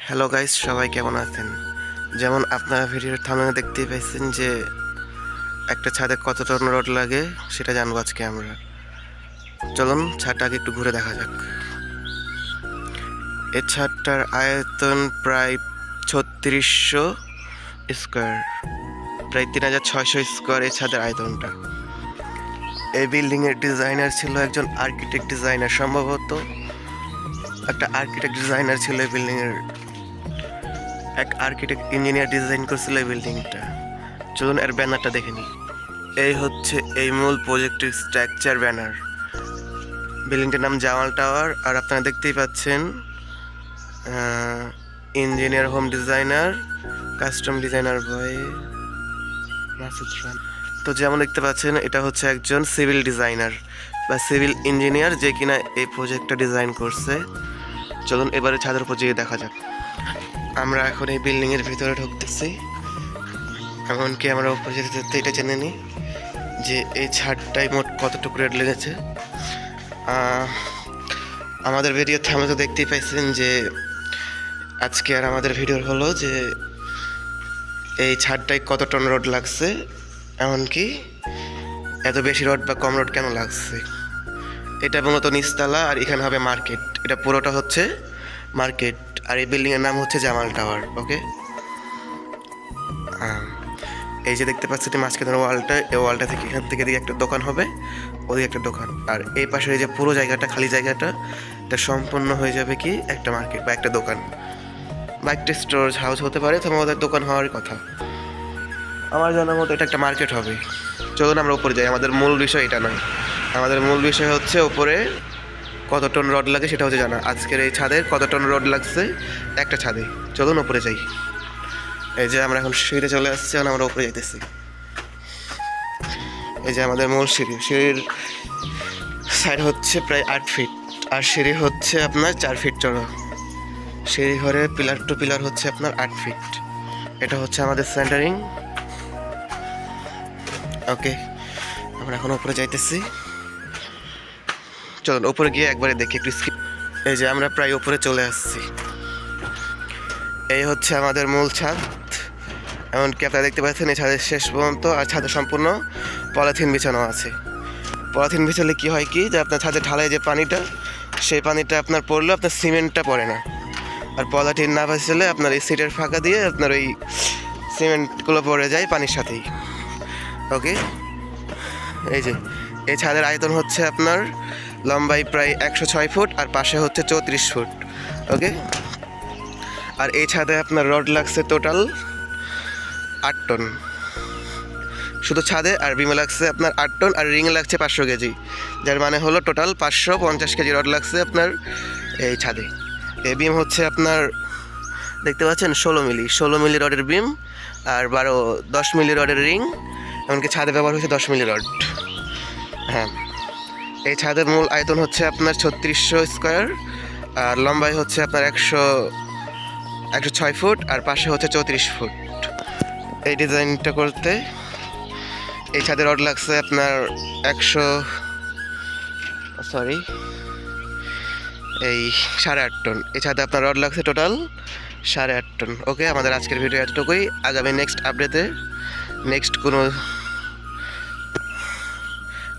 Hello guys, সবাই কেমন আছেন? যেমন আপনারা ভিডিওর থাম্বনেলে দেখতেই পাইছেন যে একটা ছাদে কত টন রড লাগে সেটা জানবো আজকে আমরা। চলুন ছাদটা আগে একটু ঘুরে দেখা যাক। এই ছাদটার আয়তন প্রায় 3600 স্কোয়ার, প্রায় 3600 স্কোয়ার এই ছাদের আয়তনটা। এই বিল্ডিংয়ের ডিজাইনার ছিল একজন আর্কিটেক্ট ডিজাইনার, সম্ভবত একটা আর্কিটেক্ট ডিজাইনার ছিল এই বিল্ডিংয়ের, এক আর্কিটেক্ট ইঞ্জিনিয়ার ডিজাইন করছিল এই বিল্ডিংটা। চলুন এর ব্যানারটা দেখে নিই। এই হচ্ছে এই মূল প্রজেক্টের স্ট্রাকচার ব্যানার। বিল্ডিংটার নাম জামাল টাওয়ার। আর আপনারা দেখতেই পাচ্ছেন engineer, home designer, custom designer by Masud Khan. তো যেমন দেখতে পাচ্ছেন এটা হচ্ছে একজন সিভিল ডিজাইনার বা সিভিল ইঞ্জিনিয়ার যে কিনা এই প্রজেক্টটা ডিজাইন করছে। চলুন এবারে ছাদের উপর যেয়ে দেখা যাক। আমরা এখন এই বিল্ডিংয়ের ভিতরে ঢুকতেছি, এমনকি আমরা উপরে যেতে যেতে এটা জেনে নিই যে এই ছাদটাই মোট কতটুকু রেট লেগেছে। আমাদের ভিডিও থামে তো দেখতেই পাইছেন যে আজকে আর আমাদের ভিডিওর হলো যে এই ছাদটাই কত টন রড লাগছে, এমনকি এত বেশি রড বা কম রড কেন লাগছে। এটা মূলত নিচতলা আর এখানে হবে মার্কেট। এটা পুরোটা হচ্ছে মার্কেট আর এই বিল্ডিংয়ের নাম হচ্ছে জামাল টাওয়ার। ওকে, এই যে দেখতে পাচ্ছেন মাঝখানের ওয়ালটা, এই ওয়ালটা থেকে এখান থেকে দিকে একটা দোকান হবে, ওদিকে একটা দোকান, আর এই পাশে এই যে পুরো জায়গাটা, খালি জায়গাটা, এটা সম্পূর্ণ হয়ে যাবে কি একটা মার্কেট বা একটা দোকান বা একটা স্টোরেজ হাউস হতে পারে। তো আমাদের দোকান হওয়ার কথা, আমার জানার মতো এটা একটা মার্কেট হবে। চলুন আমরা উপরে যাই। আমাদের মূল বিষয় এটা নয়, আমাদের মূল বিষয় হচ্ছে উপরে কত টন রড লাগে সেটা হচ্ছে জানা। আজকের এই ছাদের কত টন রড লাগছে একটা ছাদে। চলুন উপরে যাই। এই যে আমরা এখন সিঁড়িতে চলে আসছি, এখন আমরা উপরে যাইতেছি। এই যে আমাদের মূল সিঁড়ি, সিঁড়ির সাইড হচ্ছে প্রায় 8 ফিট আর সিঁড়ি হচ্ছে আপনার 4 ফিট চড়া। সিঁড়ি ঘরে পিলার টু পিলার হচ্ছে আপনার 8 ফিট। এটা হচ্ছে আমাদের সেন্টারিং। ওকে, আমরা এখন উপরে যাইতেছি। চলুন উপরে গিয়ে একবারে দেখি একটু স্কিপ। এই যে আমরা প্রায় উপরে চলে আসছি। এই হচ্ছে আমাদের মূল ছাদ। এমনকি আপনারা দেখতে পাচ্ছেন এই ছাদের শেষ পর্যন্ত আর ছাদে সম্পূর্ণ পলিথিন বিছানো আছে। পলিথিন বিছালে কি হয় কি, যে আপনার ছাদে ঢালাই যে পানিটা, সেই পানিটা আপনার পড়লে আপনার সিমেন্টটা পড়ে না। আর পলিথিন না বিছালে আপনার এই সিটের ফাঁকা দিয়ে আপনার ওই সিমেন্টগুলো পড়ে যায় পানির সাথেই। ওকে, এই যে এই ছাদের আয়তন হচ্ছে আপনার লম্বাই প্রায় 106 ফুট আর পাশে হচ্ছে 34 ফুট। ওকে, আর এই ছাদে আপনার রড লাগছে টোটাল 8 টন শুধু ছাদে, আর বিমে লাগছে আপনার 8 টন, আর রিং লাগছে 500 কেজি, যার মানে হলো টোটাল 550 কেজি রড লাগছে আপনার এই ছাদে। এই বিম হচ্ছে আপনার দেখতে পাচ্ছেন 16 মিলি রডের বিম আর 10 মিলি রডের রিং, এমনকি ছাদে ব্যবহার হচ্ছে 10 মিলি রড। হ্যাঁ, এই ছাদের মূল আয়তন হচ্ছে আপনার 3600 স্কোয়ার আর লম্বাই হচ্ছে আপনার 106 ফুট আর পাশে হচ্ছে 34 ফুট। এই ডিজাইনটা করতে এই ছাদের রড লাগছে আপনার এই 8.5 টন। এই ছাদে আপনার রড লাগছে টোটাল 8.5 টন। ওকে, আমাদের আজকের ভিডিও এতটুকুই। আগামী নেক্সট আপডেটে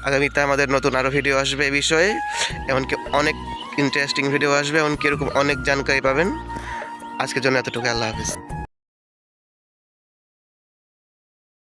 আগামীতে আমাদের নতুন আরও ভিডিও আসবে এই বিষয়ে, এমনকি অনেক ইন্টারেস্টিং ভিডিও আসবে, এমনকি এরকম অনেক জানকারি পাবেন। আজকের জন্য এতটুকু, আল্লাহ হাফিজ।